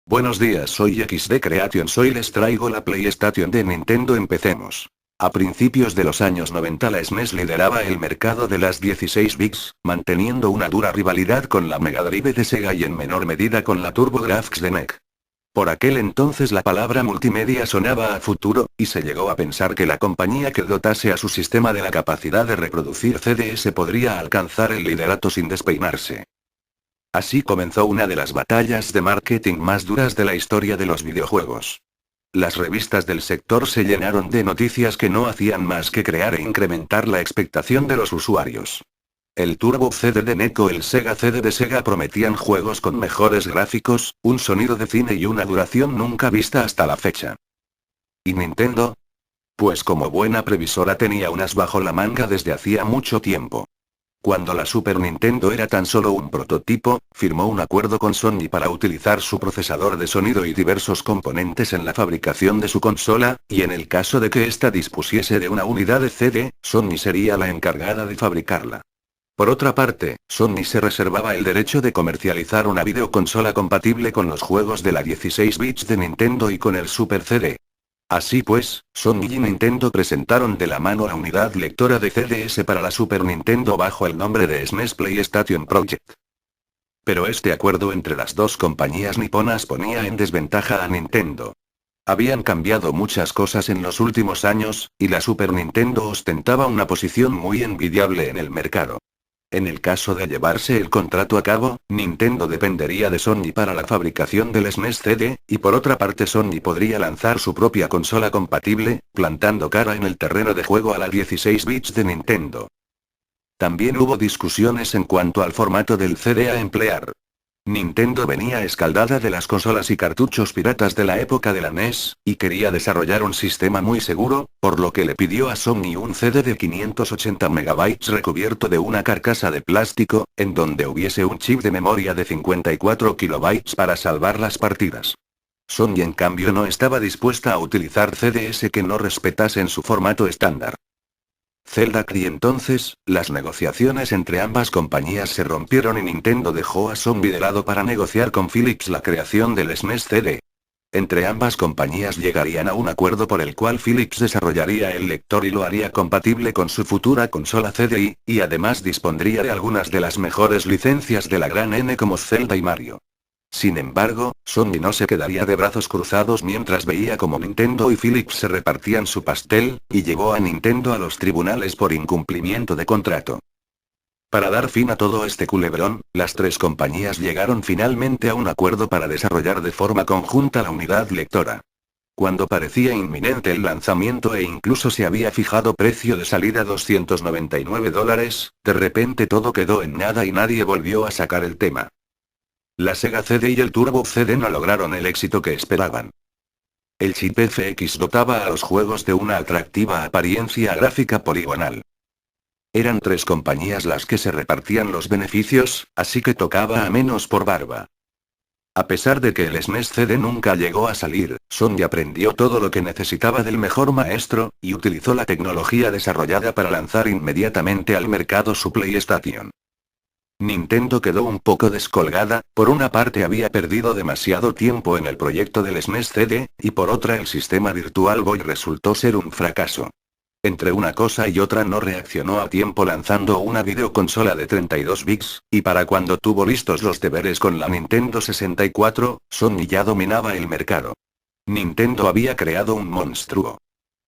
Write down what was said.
Buenos días, soy XD Creations. Hoy les traigo la PlayStation de Nintendo. Empecemos. A principios de los años 90 la SNES lideraba el mercado de las 16 bits, manteniendo una dura rivalidad con la Mega Drive de Sega y en menor medida con la TurboGrafx de NEC. Por aquel entonces la palabra multimedia sonaba a futuro, y se llegó a pensar que la compañía que dotase a su sistema de la capacidad de reproducir CDs podría alcanzar el liderato sin despeinarse. Así comenzó una de las batallas de marketing más duras de la historia de los videojuegos. Las revistas del sector se llenaron de noticias que no hacían más que crear e incrementar la expectación de los usuarios. El Turbo CD de NEC o el Sega CD de Sega prometían juegos con mejores gráficos, un sonido de cine y una duración nunca vista hasta la fecha. ¿Y Nintendo? Pues como buena previsora tenía unas bajo la manga desde hacía mucho tiempo. Cuando la Super Nintendo era tan solo un prototipo, firmó un acuerdo con Sony para utilizar su procesador de sonido y diversos componentes en la fabricación de su consola, y en el caso de que ésta dispusiese de una unidad de CD, Sony sería la encargada de fabricarla. Por otra parte, Sony se reservaba el derecho de comercializar una videoconsola compatible con los juegos de la 16 bits de Nintendo y con el Super CD. Así pues, Sony y Nintendo presentaron de la mano la unidad lectora de CDs para la Super Nintendo bajo el nombre de SNES PlayStation Project. Pero este acuerdo entre las dos compañías niponas ponía en desventaja a Nintendo. Habían cambiado muchas cosas en los últimos años, y la Super Nintendo ostentaba una posición muy envidiable en el mercado. En el caso de llevarse el contrato a cabo, Nintendo dependería de Sony para la fabricación del SNES CD, y por otra parte Sony podría lanzar su propia consola compatible, plantando cara en el terreno de juego a la 16 bits de Nintendo. También hubo discusiones en cuanto al formato del CD a emplear. Nintendo venía escaldada de las consolas y cartuchos piratas de la época de la NES, y quería desarrollar un sistema muy seguro, por lo que le pidió a Sony un CD de 580 MB recubierto de una carcasa de plástico, en donde hubiese un chip de memoria de 54 KB para salvar las partidas. Sony en cambio no estaba dispuesta a utilizar CDs que no respetasen su formato estándar. Zelda y entonces, las negociaciones entre ambas compañías se rompieron y Nintendo dejó a Sony de lado para negociar con Philips la creación del SNES CD. Entre ambas compañías llegarían a un acuerdo por el cual Philips desarrollaría el lector y lo haría compatible con su futura consola CDI, y además dispondría de algunas de las mejores licencias de la gran N como Zelda y Mario. Sin embargo, Sony no se quedaría de brazos cruzados mientras veía como Nintendo y Philips se repartían su pastel, y llevó a Nintendo a los tribunales por incumplimiento de contrato. Para dar fin a todo este culebrón, las tres compañías llegaron finalmente a un acuerdo para desarrollar de forma conjunta la unidad lectora. Cuando parecía inminente el lanzamiento e incluso se había fijado precio de salida $299, de repente todo quedó en nada y nadie volvió a sacar el tema. La Sega CD y el Turbo CD no lograron el éxito que esperaban. El chip FX dotaba a los juegos de una atractiva apariencia gráfica poligonal. Eran tres compañías las que se repartían los beneficios, así que tocaba a menos por barba. A pesar de que el SNES CD nunca llegó a salir, Sony aprendió todo lo que necesitaba del mejor maestro, y utilizó la tecnología desarrollada para lanzar inmediatamente al mercado su PlayStation. Nintendo quedó un poco descolgada, por una parte había perdido demasiado tiempo en el proyecto del SNES CD, y por otra el sistema Virtual Boy resultó ser un fracaso. Entre una cosa y otra no reaccionó a tiempo lanzando una videoconsola de 32 bits, y para cuando tuvo listos los deberes con la Nintendo 64, Sony ya dominaba el mercado. Nintendo había creado un monstruo.